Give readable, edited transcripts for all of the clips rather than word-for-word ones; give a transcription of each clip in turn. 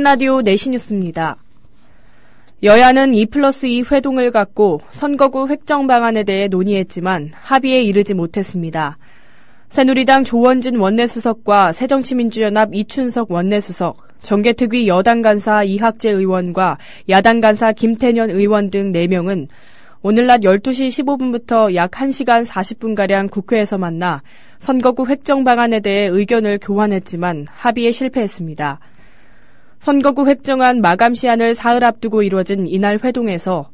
국민라디오 내시뉴스입니다. 여야는 2+2 회동을 갖고 선거구 획정 방안에 대해 논의했지만 합의에 이르지 못했습니다. 새누리당 조원진 원내수석과 새정치민주연합 이춘석 원내수석, 정계특위 여당 간사 이학재 의원과 야당 간사 김태년 의원 등 4명은 오늘 낮 12시 15분부터 약 1시간 40분가량 국회에서 만나 선거구 획정 방안에 대해 의견을 교환했지만 합의에 실패했습니다. 선거구 획정안 마감 시한을 사흘 앞두고 이루어진 이날 회동에서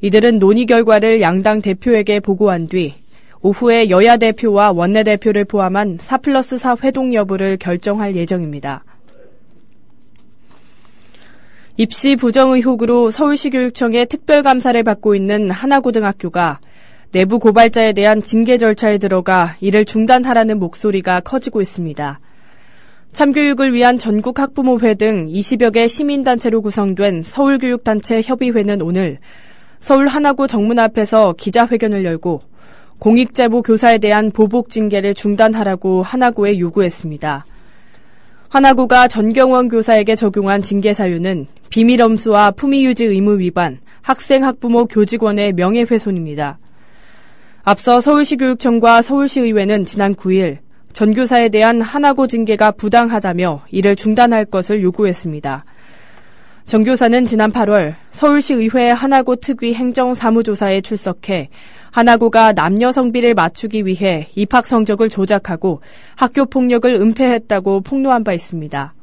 이들은 논의 결과를 양당 대표에게 보고한 뒤 오후에 여야 대표와 원내대표를 포함한 4+4 회동 여부를 결정할 예정입니다. 입시 부정 의혹으로 서울시교육청의 특별감사를 받고 있는 하나고등학교가 내부 고발자에 대한 징계 절차에 들어가 이를 중단하라는 목소리가 커지고 있습니다. 참교육을 위한 전국 학부모회 등 20여 개 시민단체로 구성된 서울교육단체 협의회는 오늘 서울 하나고 정문 앞에서 기자회견을 열고 공익제보 교사에 대한 보복 징계를 중단하라고 하나고에 요구했습니다. 하나고가 전경원 교사에게 적용한 징계 사유는 비밀엄수와 품위유지 의무 위반, 학생, 학부모, 교직원의 명예훼손입니다. 앞서 서울시교육청과 서울시의회는 지난 9일 전 교사에 대한 하나고 징계가 부당하다며 이를 중단할 것을 요구했습니다. 전 교사는 지난 8월 서울시의회 하나고 특위 행정사무조사에 출석해 하나고가 남녀 성비를 맞추기 위해 입학 성적을 조작하고 학교 폭력을 은폐했다고 폭로한 바 있습니다.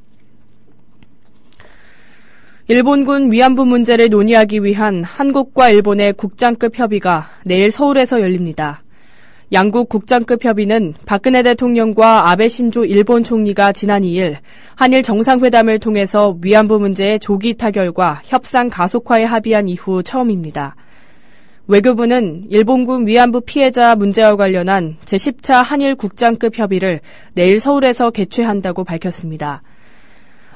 일본군 위안부 문제를 논의하기 위한 한국과 일본의 국장급 협의가 내일 서울에서 열립니다. 양국 국장급 협의는 박근혜 대통령과 아베 신조 일본 총리가 지난 2일 한일 정상회담을 통해서 위안부 문제의 조기 타결과 협상 가속화에 합의한 이후 처음입니다. 외교부는 일본군 위안부 피해자 문제와 관련한 제10차 한일 국장급 협의를 내일 서울에서 개최한다고 밝혔습니다.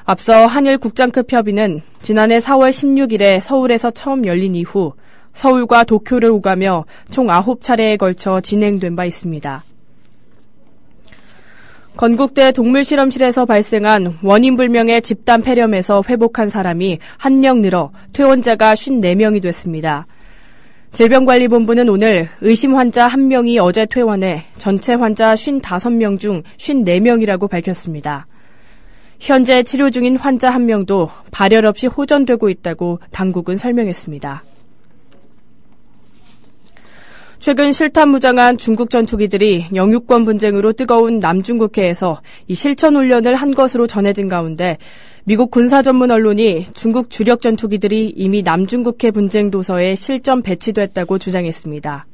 앞서 한일 국장급 협의는 지난해 4월 16일에 서울에서 처음 열린 이후 서울과 도쿄를 오가며 총 9차례에 걸쳐 진행된 바 있습니다. 건국대 동물실험실에서 발생한 원인불명의 집단 폐렴에서 회복한 사람이 1명 늘어 퇴원자가 54명이 됐습니다. 질병관리본부는 오늘 의심 환자 1명이 어제 퇴원해 전체 환자 55명 중 54명이라고 밝혔습니다. 현재 치료 중인 환자 1명도 발열 없이 호전되고 있다고 당국은 설명했습니다. 최근 실탄무장한 중국 전투기들이 영유권 분쟁으로 뜨거운 남중국해에서 이 실천훈련을 한 것으로 전해진 가운데 미국 군사 전문 언론이 중국 주력 전투기들이 이미 남중국해 분쟁 도서에 실전 배치됐다고 주장했습니다.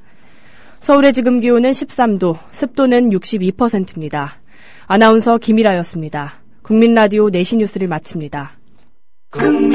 서울의 지금 기온은 13도, 습도는 62%입니다. 아나운서 김일아였습니다. 국민라디오 내시뉴스를 마칩니다. 국민라디오